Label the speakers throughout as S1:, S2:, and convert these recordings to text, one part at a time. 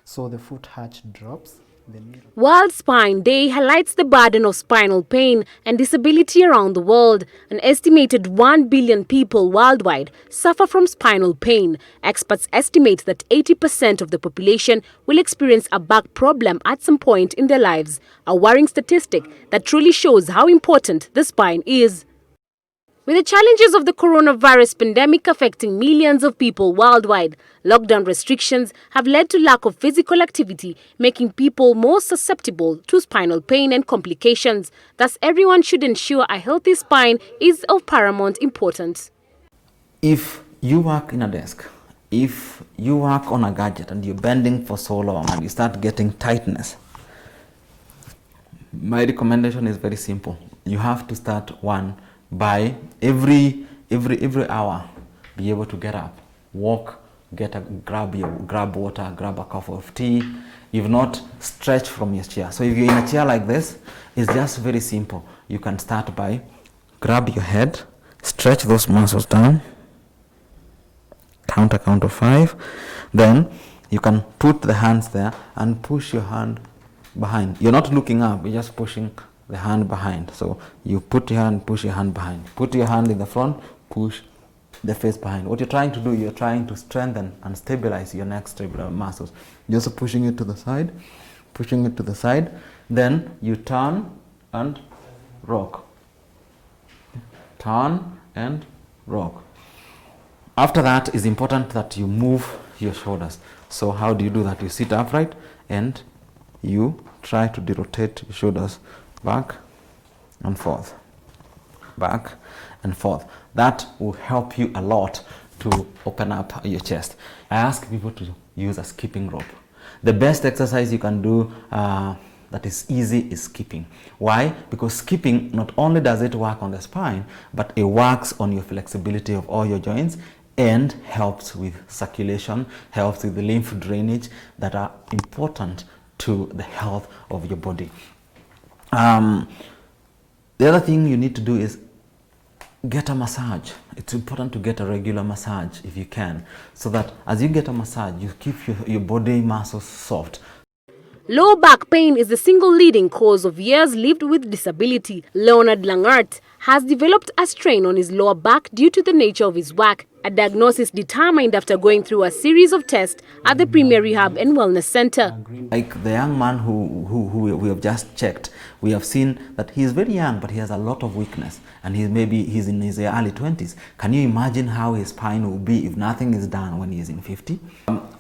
S1: So the foot arch drops.
S2: World Spine Day highlights the burden of spinal pain and disability around the world. An estimated 1 billion people worldwide suffer from spinal pain. Experts estimate that 80% of the population will experience a back problem at some point in their lives, a worrying statistic that truly shows how important the spine is. With the challenges of the coronavirus pandemic affecting millions of people worldwide, lockdown restrictions have led to lack of physical activity, making people more susceptible to spinal pain and complications. Thus, everyone should ensure a healthy spine is of paramount importance.
S3: If you work in a desk, if you work on a gadget and you're bending for so long and you start getting tightness, my recommendation is very simple. You have to start by every hour, be able to get up, walk, grab water, grab a cup of tea. If not, stretch from your chair. So if you're in a chair like this, it's just very simple. You can start by grab your head, stretch those muscles down, count of 5. Then you can put the hands there and push your hand behind. You're not looking up, you're just pushing the hand behind. So you put your hand, push your hand behind. Put your hand in the front, push the face behind. What you're trying to do, you're trying to strengthen and stabilize your neck muscles. You're also pushing it to the side, pushing it to the side. Then you turn and rock. Turn and rock. After that, it's important that you move your shoulders. So how do you do that? You sit upright and you try to rotate your shoulders back and forth, back and forth. That will help you a lot to open up your chest. I ask people to use a skipping rope. The best exercise you can do that is easy is skipping. Why? Because skipping, not only does it work on the spine, but it works on your flexibility of all your joints and helps with circulation, helps with the lymph drainage that are important to the health of your body. The other thing you need to do is get a massage. It's important to get a regular massage if you can, so that as you get a massage, you keep your body muscles soft.
S2: Low back pain is the single leading cause of years lived with disability. Leonard Langart has developed a strain on his lower back due to the nature of his work, a diagnosis determined after going through a series of tests at the Premier Rehab and Wellness Center.
S3: Like the young man who we have just checked, we have seen that he is very young, but he has a lot of weakness, and he's in his early 20s. Can you imagine how his spine will be if nothing is done when he is in 50?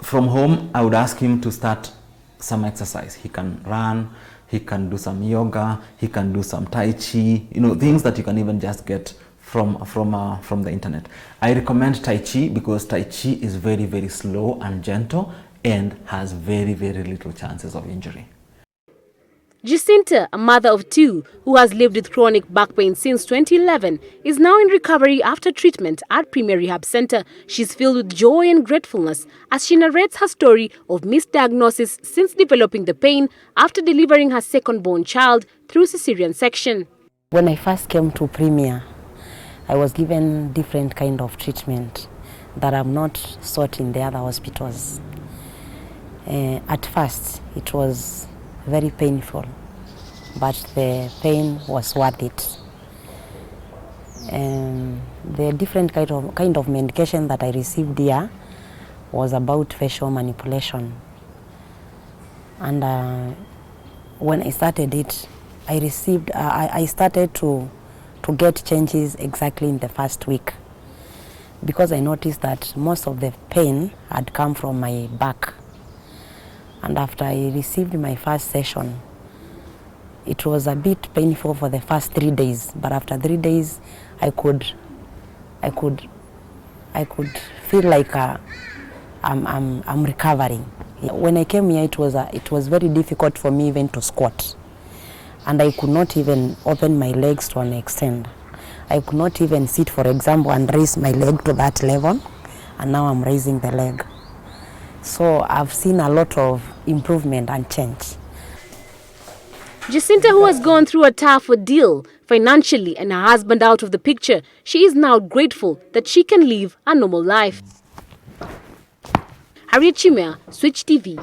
S3: From home, I would ask him to start some exercise. He can run, he can do some yoga, he can do some Tai Chi, things that you can even just get from the internet. I recommend Tai Chi because Tai Chi is very, very slow and gentle and has very, very little chances of injury.
S2: Jacinta, a mother of 2 who has lived with chronic back pain since 2011, is now in recovery after treatment at Premier Rehab Center. She's filled with joy and gratefulness as she narrates her story of misdiagnosis since developing the pain after delivering her second-born child through cesarean section.
S4: When I first came to Premier, I was given different kind of treatment that I'm not sought in the other hospitals. At first, it was very painful, but the pain was worth it. The different kind of medication that I received here was about facial manipulation. And when I started it, I started to get changes exactly in the first week, because I noticed that most of the pain had come from my back. And after I received my first session, it was a bit painful for the first 3 days, but after 3 days, I could feel like I'm recovering. When I came here, it was very difficult for me even to squat, and I could not even open my legs to an extent. I could not even sit, for example, and raise my leg to that level, and now I'm raising the leg. So I've seen a lot of improvement and change.
S2: Jacinta, who has gone through a tough ordeal financially and her husband out of the picture, she is now grateful that she can live a normal life. Harriet Chimea, Switch TV.